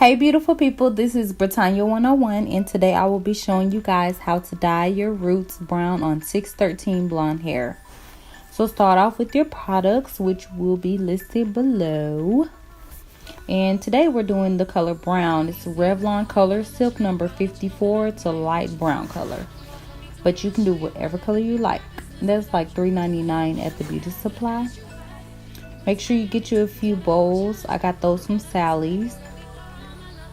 Hey beautiful people, this is Britannia 101 and today I will be showing you guys how to dye your roots brown on 613 blonde hair. So start off with your products, which will be listed below. And today we're doing the color brown. It's Revlon color silk number 54. It's a light brown color, but you can do whatever color you like. That's like $3.99 at the beauty supply. Make sure you get you a few bowls. I got those from Sally's.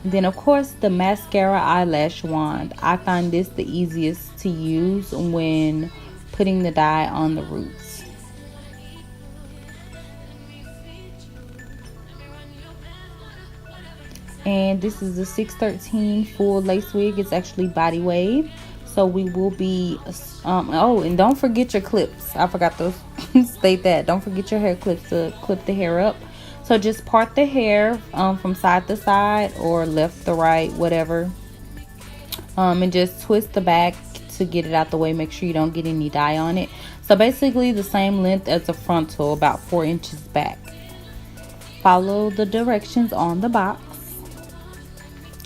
Then of course the mascara eyelash wand. I find this the easiest to use when putting the dye on the roots. And this is the 613 full lace wig. It's actually body wave. So we will be oh, and don't forget your clips. I forgot to state that. Don't forget your hair clips to clip the hair up. So just part the hair from side to side or left to right, whatever. And just twist the back to get it out the way. Make sure you don't get any dye on it. So basically the same length as the frontal, about 4 inches back. Follow the directions on the box.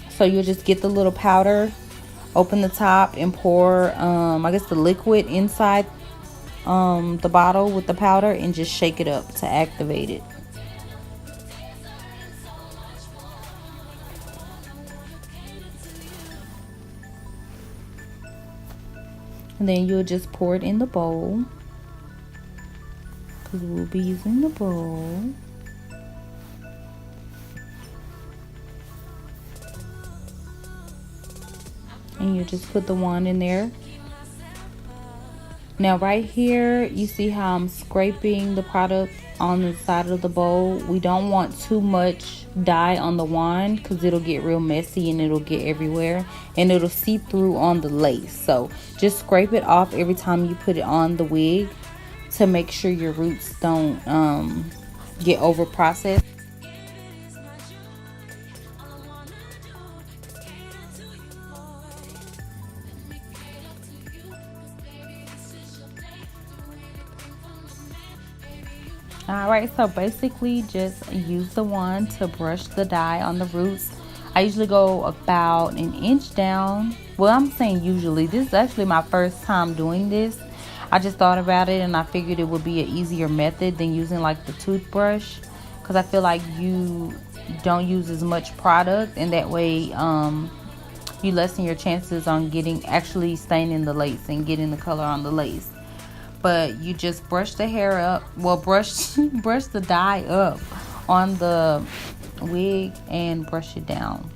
So you'll just get the little powder, open the top and pour, I guess the liquid inside the bottle with the powder and just shake it up to activate it. And then you'll just pour it in the bowl, because we'll be using the bowl. And you just put the wand in there. Now right here, you see how I'm scraping the product on the side of the bowl. We don't want too much dye on the wand because it'll get real messy and it'll get everywhere and it'll seep through on the lace. So just scrape it off every time you put it on the wig to make sure your roots don't get over processed. Alright, so basically just use the wand to brush the dye on the roots. I usually go about an inch down. Well, I'm saying usually. This is actually my first time doing this. I just thought about it and I figured it would be an easier method than using like the toothbrush, because I feel like you don't use as much product and that way you lessen your chances on actually staining the lace and getting the color on the lace. But you just brush the hair up, well, brush the dye up on the wig and brush it down.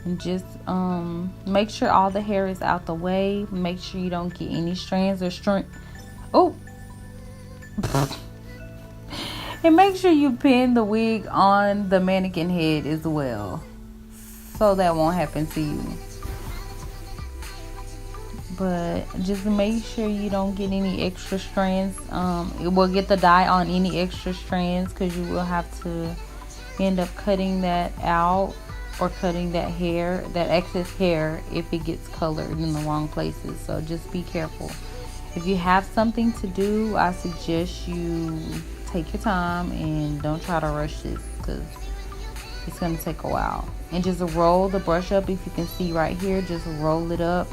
And just make sure all the hair is out the way. Make sure you don't get any strands or oh and make sure you pin the wig on the mannequin head as well, so that won't happen to you. But just make sure you don't get any extra strands. It will get the dye on any extra strands, because you will have to end up cutting that out or cutting that hair, that excess hair, if it gets colored in the wrong places. So just be careful. If you have something to do, I suggest you take your time and don't try to rush this, because it's going to take a while. And just roll the brush up. If you can see right here, just roll it up,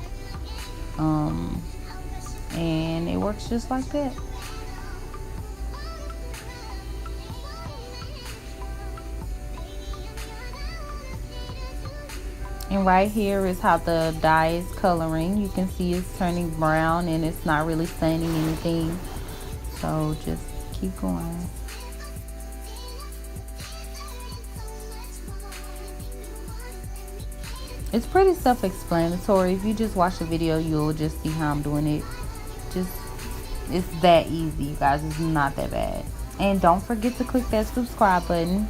and it works just like that. And right here is how the dye is coloring. You can see it's turning brown and it's not really staining anything. So just keep going. It's pretty self-explanatory. If you just watch the video, you'll just see how I'm doing it. It's that easy, you guys. It's not that bad. And don't forget to click that subscribe button.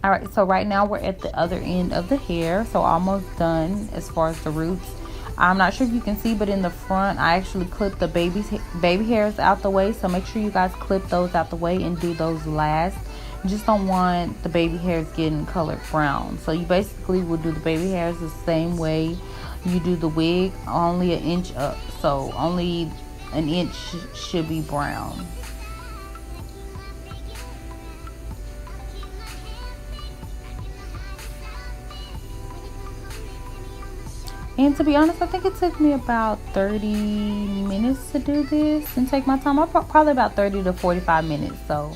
All right, so right now we're at the other end of the hair, so almost done as far as the roots. I'm not sure if you can see, but in the front I actually clipped the baby hairs out the way, so make sure you guys clip those out the way and do those last. You just don't want the baby hairs getting colored brown. So you basically will do the baby hairs the same way you do the wig, only an inch up, so only an inch should be brown. And to be honest, I think it took me about 30 minutes to do this and take my time. Probably about 30 to 45 minutes. So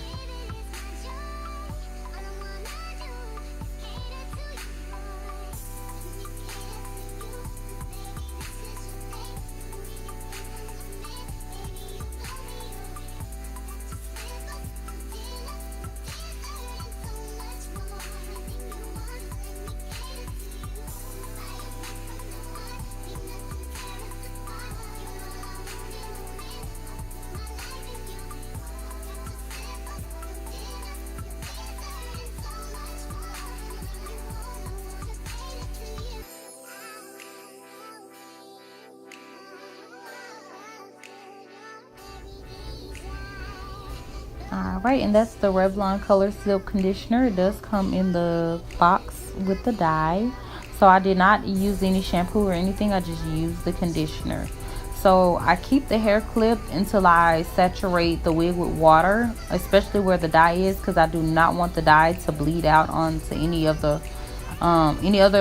alright, and that's the Revlon Color Silk Conditioner. It does come in the box with the dye. So I did not use any shampoo or anything. I just used the conditioner. So I keep the hair clipped until I saturate the wig with water, especially where the dye is, because I do not want the dye to bleed out onto any other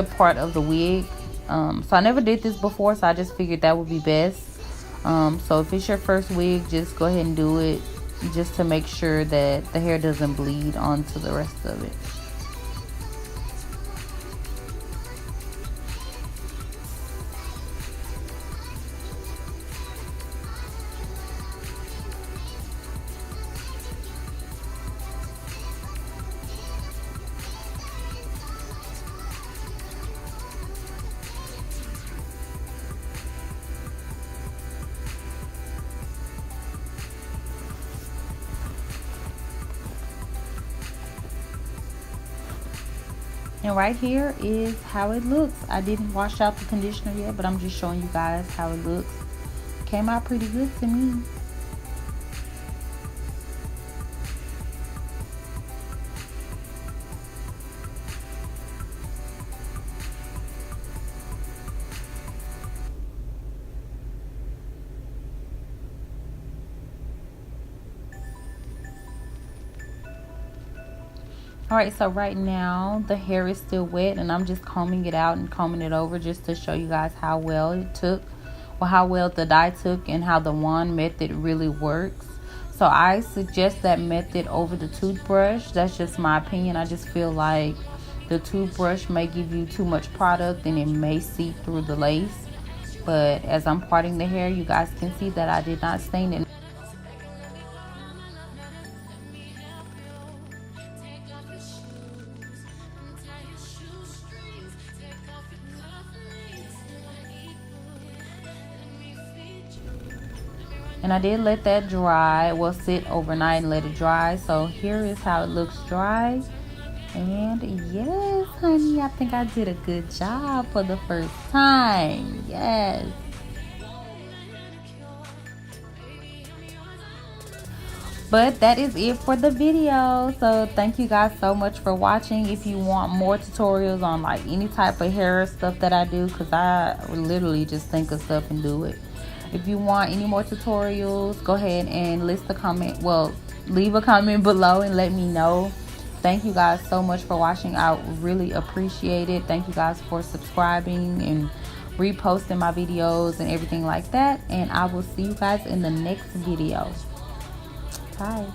part of the wig. So I never did this before, so I just figured that would be best. So if it's your first wig, just go ahead and do it, just to make sure that the hair doesn't bleed onto the rest of it. And right here is how it looks. I didn't wash out the conditioner yet, but I'm just showing you guys how it looks. Came out pretty good to me. Alright, so right now the hair is still wet, and I'm just combing it out and combing it over just to show you guys how well it took, or how well the dye took, and how the wand method really works. So I suggest that method over the toothbrush. That's just my opinion. I just feel like the toothbrush may give you too much product and it may seep through the lace. But as I'm parting the hair, you guys can see that I did not stain it. And I did let that dry, well, sit overnight and let it dry. So here is how it looks dry. And yes, honey, I think I did a good job for the first time. Yes. But that is it for the video. So thank you guys so much for watching. If you want more tutorials on like any type of hair stuff that I do, because I literally just think of stuff and do it. If you want any more tutorials, go ahead and leave a comment below and let me know. Thank you guys so much for watching. I really appreciate it. Thank you guys for subscribing and reposting my videos and everything like that. And I will see you guys in the next video. Bye.